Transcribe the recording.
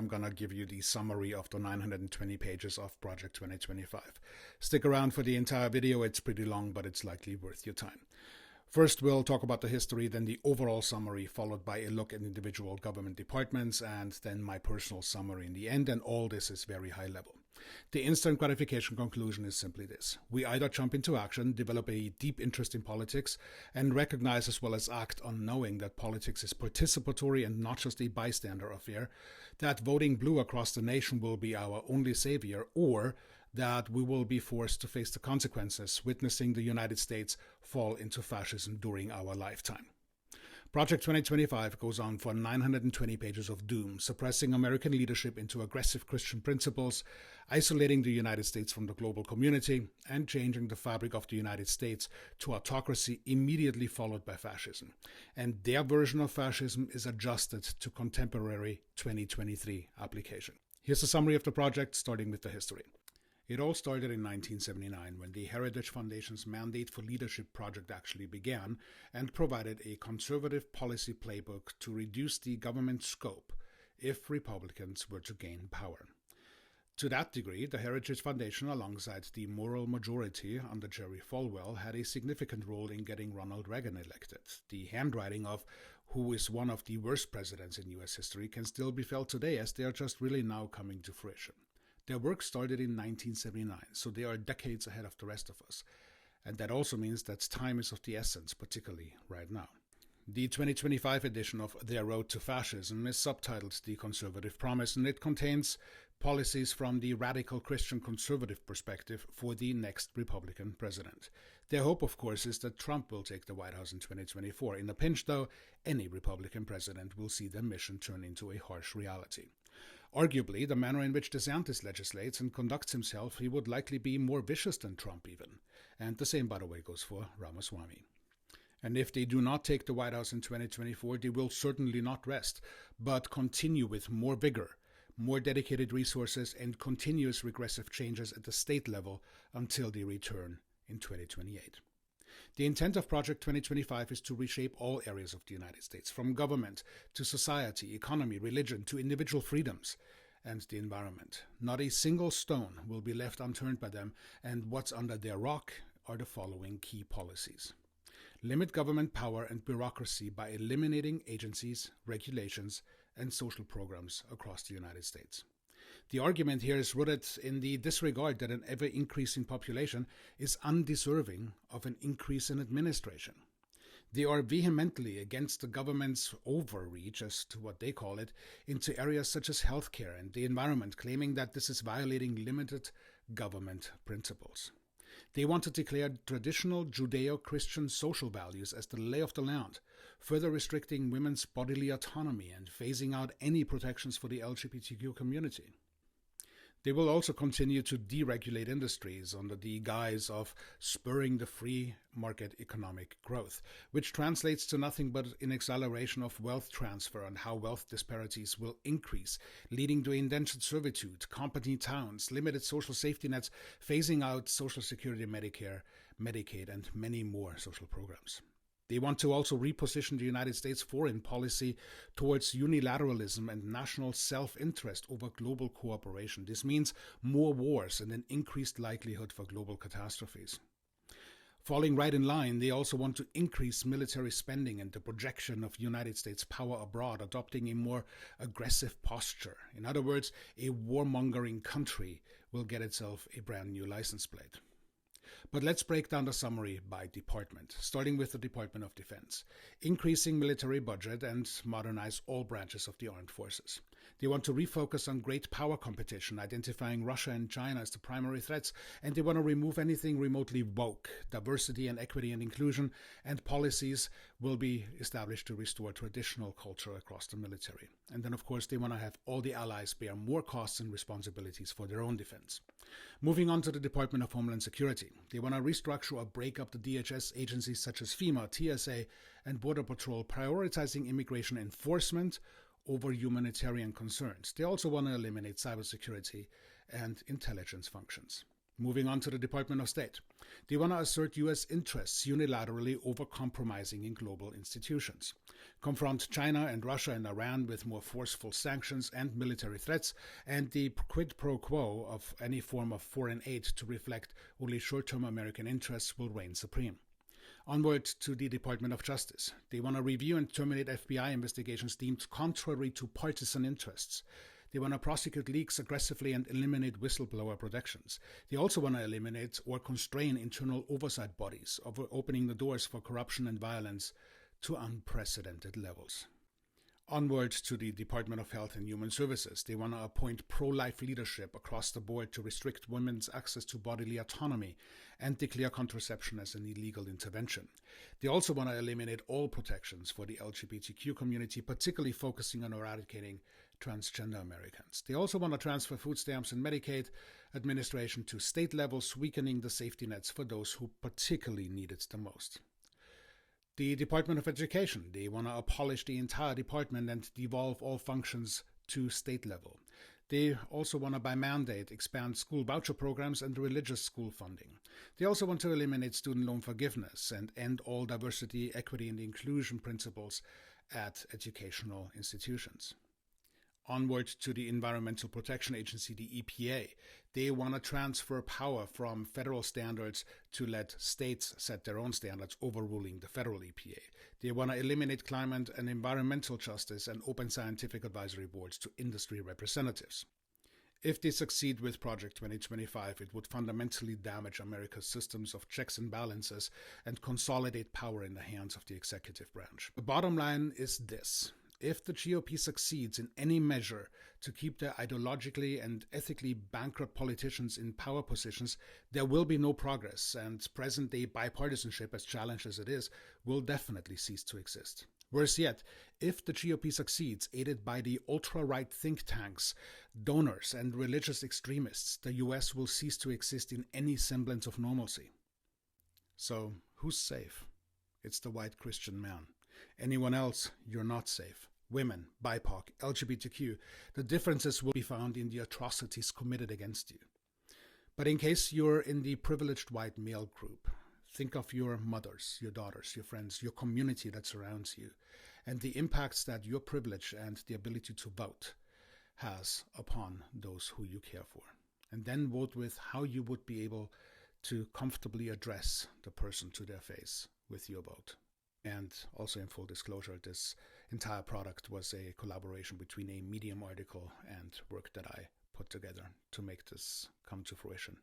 I'm going to give you the summary of the 920 pages of Project 2025. Stick around for the entire video. It's pretty long, but it's likely worth your time. First, we'll talk about the history, then the overall summary, followed by a look at individual government departments, and then my personal summary in the end, and all this is very high level. The instant gratification conclusion is simply this. We either jump into action, develop a deep interest in politics, and recognize as well as act on knowing that politics is participatory and not just a bystander affair, that voting blue across the nation will be our only savior, or that we will be forced to face the consequences, witnessing the United States fall into fascism during our lifetime. Project 2025 goes on for 920 pages of doom, suppressing American leadership into aggressive Christian principles, isolating the United States from the global community, and changing the fabric of the United States to autocracy immediately followed by fascism. And their version of fascism is adjusted to contemporary 2023 application. Here's a summary of the project, starting with the history. It all started in 1979 when the Heritage Foundation's Mandate for Leadership project actually began and provided a conservative policy playbook to reduce the government scope if Republicans were to gain power. To that degree, the Heritage Foundation, alongside the moral majority under Jerry Falwell, had a significant role in getting Ronald Reagan elected. The handwriting of who is one of the worst presidents in U.S. history can still be felt today, as they are just really now coming to fruition. Their work started in 1979, so they are decades ahead of the rest of us. And that also means that time is of the essence, particularly right now. The 2025 edition of Their Road to Fascism is subtitled The Conservative Promise, and it contains policies from the radical Christian conservative perspective for the next Republican president. Their hope, of course, is that Trump will take the White House in 2024. In a pinch, though, any Republican president will see their mission turn into a harsh reality. Arguably, the manner in which DeSantis legislates and conducts himself, he would likely be more vicious than Trump even. And the same, by the way, goes for Ramaswamy. And if they do not take the White House in 2024, they will certainly not rest, but continue with more vigor, more dedicated resources, and continuous regressive changes at the state level until they return in 2028. The intent of Project 2025 is to reshape all areas of the United States, from government to society, economy, religion, to individual freedoms and the environment. Not a single stone will be left unturned by them, and what's under their rock are the following key policies. Limit government power and bureaucracy by eliminating agencies, regulations, and social programs across the United States. The argument here is rooted in the disregard that an ever-increasing population is undeserving of an increase in administration. They are vehemently against the government's overreach, as to what they call it, into areas such as healthcare and the environment, claiming that this is violating limited government principles. They want to declare traditional Judeo-Christian social values as the lay of the land, further restricting women's bodily autonomy and phasing out any protections for the LGBTQ community. They will also continue to deregulate industries under the guise of spurring the free market economic growth, which translates to nothing but an acceleration of wealth transfer and how wealth disparities will increase, leading to indentured servitude, company towns, limited social safety nets, phasing out Social Security, Medicare, Medicaid, and many more social programs. They want to also reposition the United States foreign policy towards unilateralism and national self-interest over global cooperation. This means more wars and an increased likelihood for global catastrophes. Falling right in line, they also want to increase military spending and the projection of United States power abroad, adopting a more aggressive posture. In other words, a warmongering country will get itself a brand new license plate. But let's break down the summary by department, starting with the Department of Defense. Increasing military budget and modernize all branches of the armed forces. They want to refocus on great power competition, identifying Russia and China as the primary threats, and they want to remove anything remotely woke. Diversity and equity and inclusion and policies will be established to restore traditional culture across the military. And then, of course, they want to have all the allies bear more costs and responsibilities for their own defense. Moving on to the Department of Homeland Security. They want to restructure or break up the DHS agencies such as FEMA, TSA, and Border Patrol, prioritizing immigration enforcement over humanitarian concerns. They also want to eliminate cybersecurity and intelligence functions. Moving on to the Department of State. They want to assert U.S. interests unilaterally over compromising in global institutions. Confront China and Russia and Iran with more forceful sanctions and military threats, and the quid pro quo of any form of foreign aid to reflect only short-term American interests will reign supreme. Onward to the Department of Justice. They want to review and terminate FBI investigations deemed contrary to partisan interests. They want to prosecute leaks aggressively and eliminate whistleblower protections. They also want to eliminate or constrain internal oversight bodies, opening the doors for corruption and violence to unprecedented levels. Onward to the Department of Health and Human Services. They want to appoint pro-life leadership across the board to restrict women's access to bodily autonomy and declare contraception as an illegal intervention. They also want to eliminate all protections for the LGBTQ community, particularly focusing on eradicating transgender Americans. They also want to transfer food stamps and Medicaid administration to state levels, weakening the safety nets for those who particularly need it the most. The Department of Education. They want to abolish the entire department and devolve all functions to state level. They also want to, by mandate, expand school voucher programs and religious school funding. They also want to eliminate student loan forgiveness and end all diversity, equity, and inclusion principles at educational institutions. Onward to the Environmental Protection Agency, the EPA. They want to transfer power from federal standards to let states set their own standards, overruling the federal EPA. They want to eliminate climate and environmental justice and open scientific advisory boards to industry representatives. If they succeed with Project 2025, it would fundamentally damage America's systems of checks and balances and consolidate power in the hands of the executive branch. The bottom line is this. If the GOP succeeds in any measure to keep their ideologically and ethically bankrupt politicians in power positions, there will be no progress, and present-day bipartisanship, as challenged as it is, will definitely cease to exist. Worse yet, if the GOP succeeds, aided by the ultra-right think tanks, donors, and religious extremists, the US will cease to exist in any semblance of normalcy. So, who's safe? It's the white Christian man. Anyone else, you're not safe. Women, BIPOC, LGBTQ, the differences will be found in the atrocities committed against you. But in case you're in the privileged white male group, think of your mothers, your daughters, your friends, your community that surrounds you, and the impacts that your privilege and the ability to vote has upon those who you care for. And then vote with how you would be able to comfortably address the person to their face with your vote. And also, in full disclosure, this entire product was a collaboration between a Medium article and work that I put together to make this come to fruition.